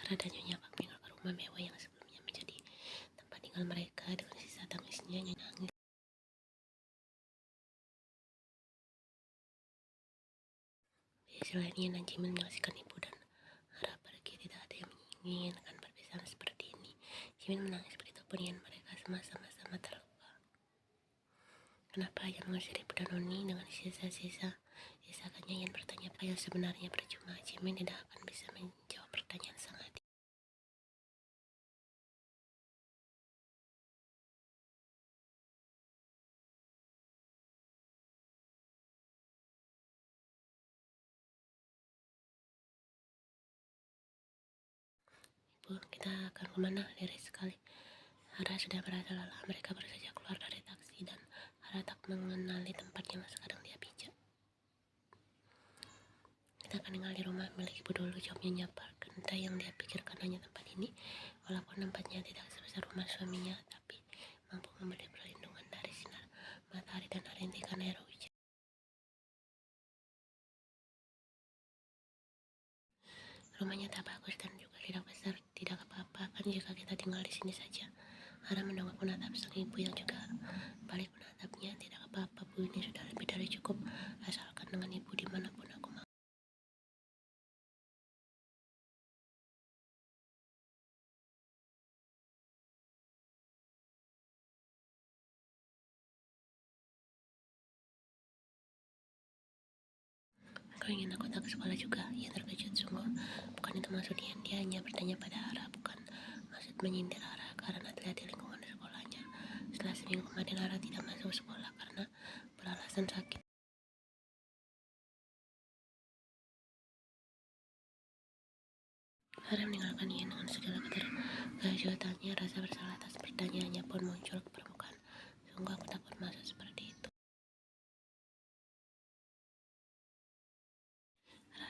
Zahra dan Nyonya Pak meninggalkan rumah mewah yang sebelumnya menjadi tempat tinggal mereka dengan sisa tangisnya. Nyonya nangis. Di sisi lainnya, Najmin menyaksikan ibu dan Zahra pergi. Tidak ada yang menginginkan perpisahan seperti ini. Jimin menangis begitu pun ingin mereka sama-sama terluka. Kenapa ia mengusir ibu dan Noni dengan sisa-sisa isakannya? Yang bertanya apa yang sebenarnya percuma. Jimin tidak akan bisa menjawab pertanyaan sang adik. Bu, kita akan kemana? Lirik sekali. Hara sudah merasa lelah. Mereka baru saja keluar dari taksi dan Hara tak mengenali tempat yang sekarang dia pijak. Kita akan tinggal di rumah milik ibu dulu, jawabnya Nyapar. Entah yang dia pikirkan hanya tempat ini, walaupun tempatnya tidak sebesar rumah suaminya, tapi mampu memberi perlindungan dari sinar matahari dan rintikan air hujan. Rumahnya tak bagus dan juga tidak besar. Tidak apa-apa kan jika kita tinggal di sini saja. Hara mendongak menatap sang ibu yang juga balik menatapnya. Tidak apa-apa bu, ini sudah lebih dari cukup. Asalkan dengan ibu dimanapun aku mau. Kau ingin aku tak ke sekolah juga? Ia terkejut sungguh. Bukan itu maksudnya. Dia hanya bertanya pada Hara, bukan maksud menyindir Hara karena terlihat di lingkungan sekolahnya. Setelah seminggu kemarin Hara tidak masuk sekolah karena beralasan sakit. Hara meninggalkan Ian dengan segala keterkejutannya. Rasa bersalah atas pertanyaannya pun muncul ke permukaan. Sungguh aku tak bermaksud seperti itu.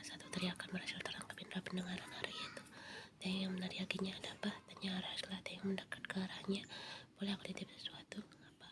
Satu teriakan berhasil terangkap indera pendengaran Hara, yaitu Taeyong yang meneriakinya. Ada apa? Tanya Hara setelah Taeyong mendekat ke arahnya. Boleh aku titip sesuatu? Apa?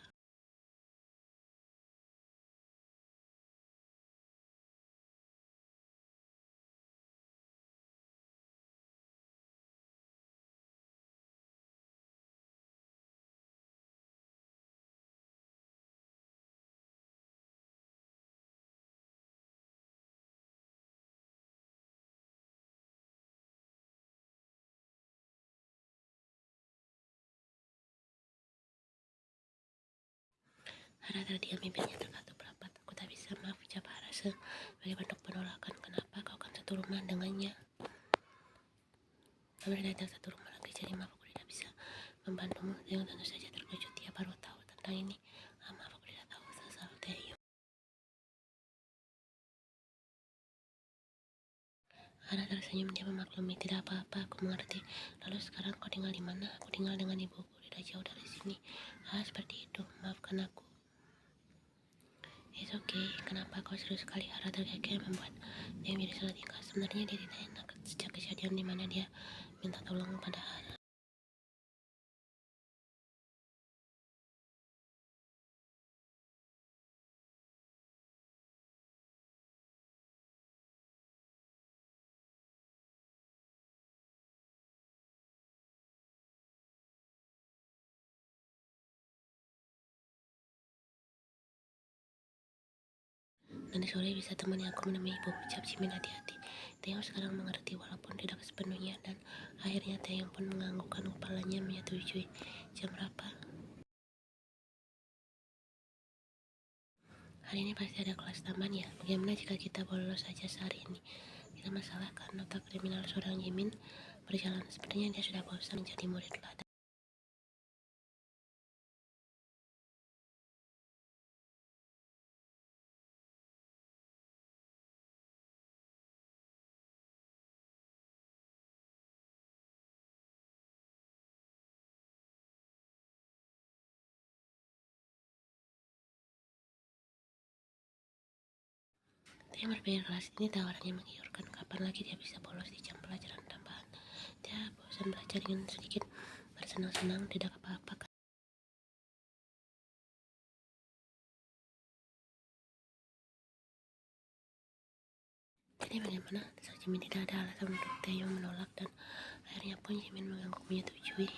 Hara terdiam, bibirnya terkatup rapat. Aku tak bisa, maaf, ucap Hara sebagai bentuk penolakan. Kenapa kau kan satu rumah dengannya? Kami tidak satu rumah lagi, jadi maaf aku tidak bisa membantumu. Taeyong tentu saja terkejut. Dia baru tahu tentang ini. Maaf aku tidak tahu, sesal Taeyong. Hara tersenyum, dia memaklumi. Tidak apa-apa, aku mengerti. Lalu sekarang kau tinggal di mana? Aku tinggal dengan ibuku, tidak jauh dari sini. Seperti itu. Maafkan aku. It's okay. Kenapa kau serius sekali? Hara terkekeh membuat dia menjadi salah tingkah. Sebenarnya dia tidak enak sejak kejadian di mana dia minta tolong pada Hara. Nanti sore bisa temani aku menemui ibu, ucap Jimin hati-hati. Taeyong sekarang mengerti walaupun tidak sepenuhnya, dan akhirnya Taeyong pun menganggukkan kepalanya menyetujui. Jam berapa? Hari ini pasti ada kelas taman ya. Bagaimana jika kita bolos saja sehari ini? Kita masalah karena otak kriminal seorang Jimin berjalan. Sepertinya dia sudah bosan menjadi murid teladan. Taeyong berpikir kelas ini tawarannya menggiurkan. Kapan lagi dia bisa bolos di jam pelajaran tambahan? Dia bosan belajar, ingin sedikit bersenang-senang. Tidak apa-apa kan? Jadi bagaimana? Jimin tidak ada alasan untuk Taehyung menolak dan akhirnya pun Jimin mengaku menyetujui.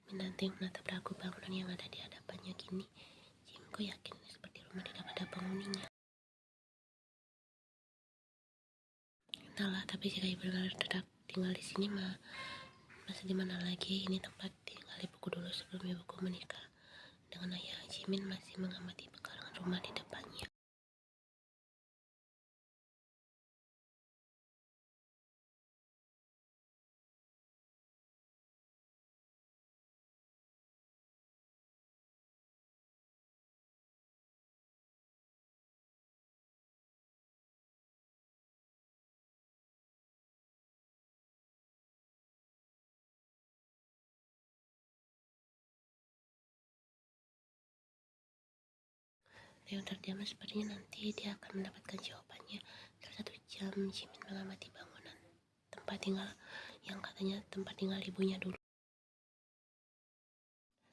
Jimin dan Taehyung menatap ragu bangunan yang ada di hadapannya. Kini Jimko yakin seperti rumah tidak ada penghuninya. Entahlah, tapi jika ibu tetap tinggal di sini masa di mana lagi? Ini tempat tinggal ibuku dulu sebelum ibuku menikah dengan ayah. Jimin masih mengamati pekarangan rumah di depannya. Taehyung terdiam, sepertinya nanti dia akan mendapatkan jawabannya. Setelah 1 jam, Jimin mengamati bangunan tempat tinggal yang katanya tempat tinggal ibunya dulu.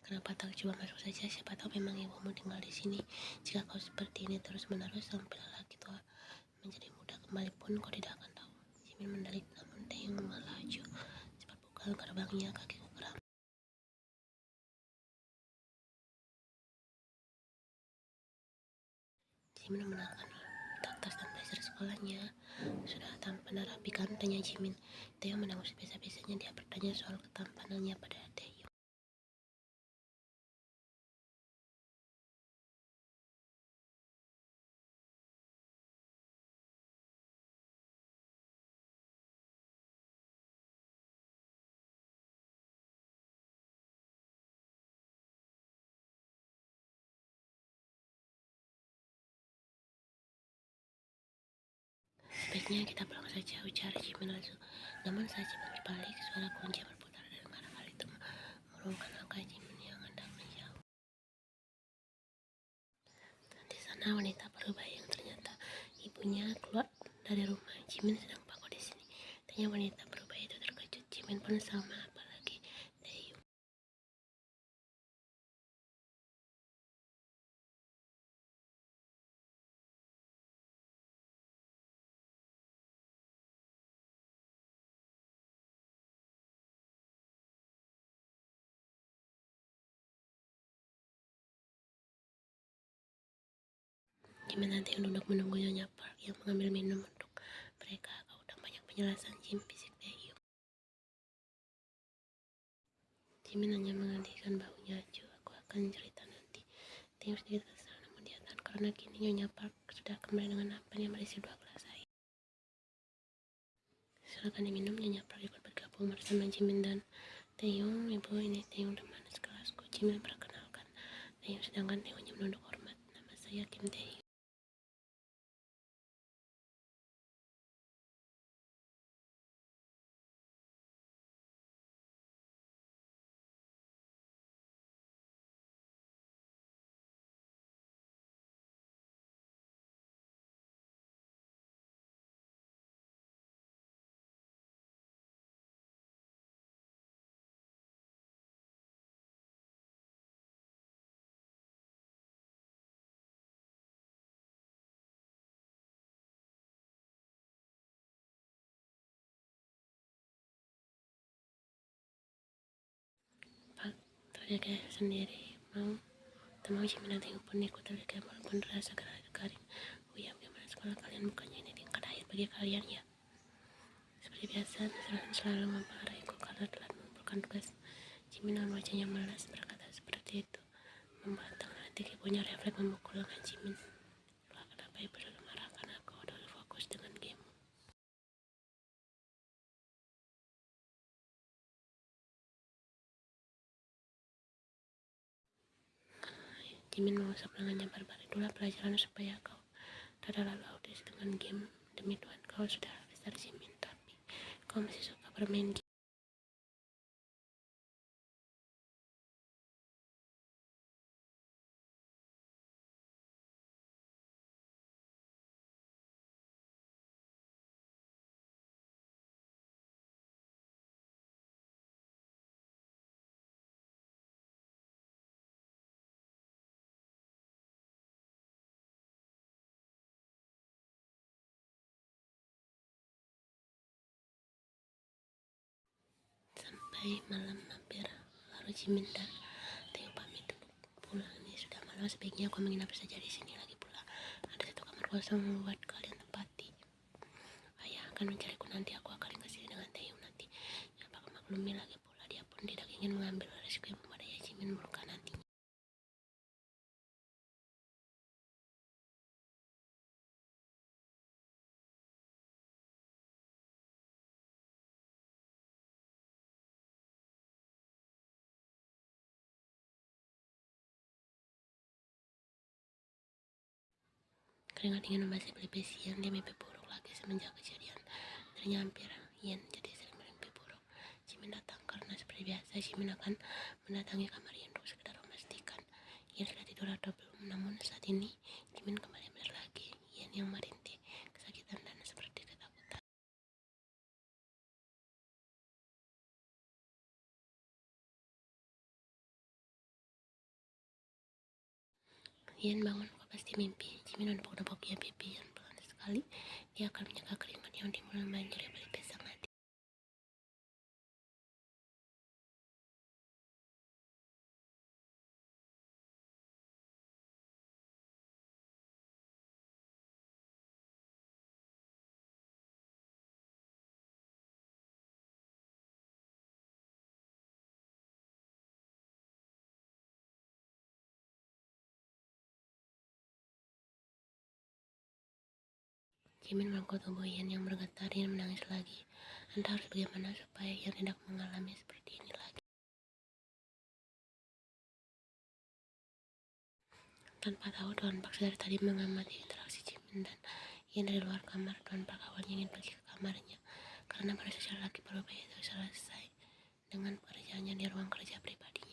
Kenapa tak coba masuk saja? Siapa tahu memang ibumu tinggal di sini. Jika kau seperti ini terus-menerus sampai lelaki tua menjadi muda kembali pun kau tidak akan tahu. Jimin mendelik, namun Taehyung melaju cepat buka gerbangnya. Kakiku kram. Jimin menekan tak tas dan blazer sekolahnya. Sudah tampan dan rapi kan? Tanya Jimin. Taehyung menangis biasa-biasanya. Dia bertanya soal ketampanannya pada Taehyung. Sebaiknya kita pulang saja, ujar Jimin langsung. Namun saat Jimin berbalik, suara kunci berputar dan karena hal itu mengurungkan langkah Jimin yang hendak menjauh. Di sana wanita berubah yang ternyata ibunya keluar dari rumah. Jimin sedang bangkit di sini. Tanya wanita berubah itu terkejut. Jimin pun sama, apalagi Taehyung. Jimin dan Taehyung duduk menunggu Nyonya Park yang mengambil minum untuk mereka. Kau udah banyak penjelasan, Jim, bisik Taehyung. Jimin hanya menghentikan bahunya. Aku akan cerita nanti. Taehyung sedikit kesal, namun dia tahan karena kini Nyonya Park sudah kembali dengan nampan yang berisi 2 gelas air. Silakan diminum. Nyonya Park ikut bergabung bersama Jimin dan Taehyung. Ibu, ini Taehyung teman sekelasku. Jimin perkenalkan Taehyung, sedangkan Taehyung hanya menunduk hormat. Nama saya Kim Taehyung. Pak, terjaga sendiri. Mau Jimin dan Taehyung pun ikut terjaga walaupun terasa garing. Oh ya, bagaimana sekolah kalian? Bukannya ini tingkat akhir bagi kalian ya? Seperti biasa, Nasruddin selalu memarahiku karena telah mengumpulkan tugas. Jimin dengan wajahnya melas berkata seperti itu. Membantah nanti ibunya refleks memukul lengan Jimin. Lah, kenapa ibu selalu marahkan aku? Udah fokus dengan game. Jimin mengusap lengannya barbar. Itulah pelajaran supaya kau tidak lalu audis dengan game. Demi Tuhan, kau sudah besar Jimin, tapi kau masih suka bermain game. Tadi malam mampir, lalu Jimin dan Teo pamit dulu pulang. Ini sudah malam, sebaiknya aku menginap saja di sini lagi pula. Ada satu kamar kosong buat kalian tempati. Ayah akan mencariku nanti, aku akan kasih dengan Teo nanti. Apakah maklumi lagi pula, dia pun tidak ingin mengambil resiko yang memadai Jimin meluka nantinya. Keringat dingin membasah pelipis Ian. Dia mimpi buruk lagi semenjak kejadian darinya hampir. Ian jadi sering bermimpi buruk. Jimin datang karena seperti biasa Jimin akan mendatangi kamar Ian untuk sekedar memastikan Ian sudah tidur atau belum. Namun saat ini Jimin kembali melihat lagi Ian yang merintih, kesakitan dan seperti ketakutan. Ian bangun, kok pasti mimpi. Jimin menepuk-nepuk dia pipi Ian pelan sekali. Dia akan menjaga keringat yang timbul membanjiri pelipis sang hati. Jimin merangkul tubuh Ian yang bergetar. Ian menangis lagi. Anda harus bagaimana supaya Ian tidak mengalami seperti ini lagi? Tanpa tahu, Tuan Park dari tadi mengamati interaksi Jimin dan Ian dari luar kamar. Tuan Park awalnya ingin pergi ke kamarnya karena baru saja laki berubah itu selesai dengan pekerjaannya di ruang kerja pribadi.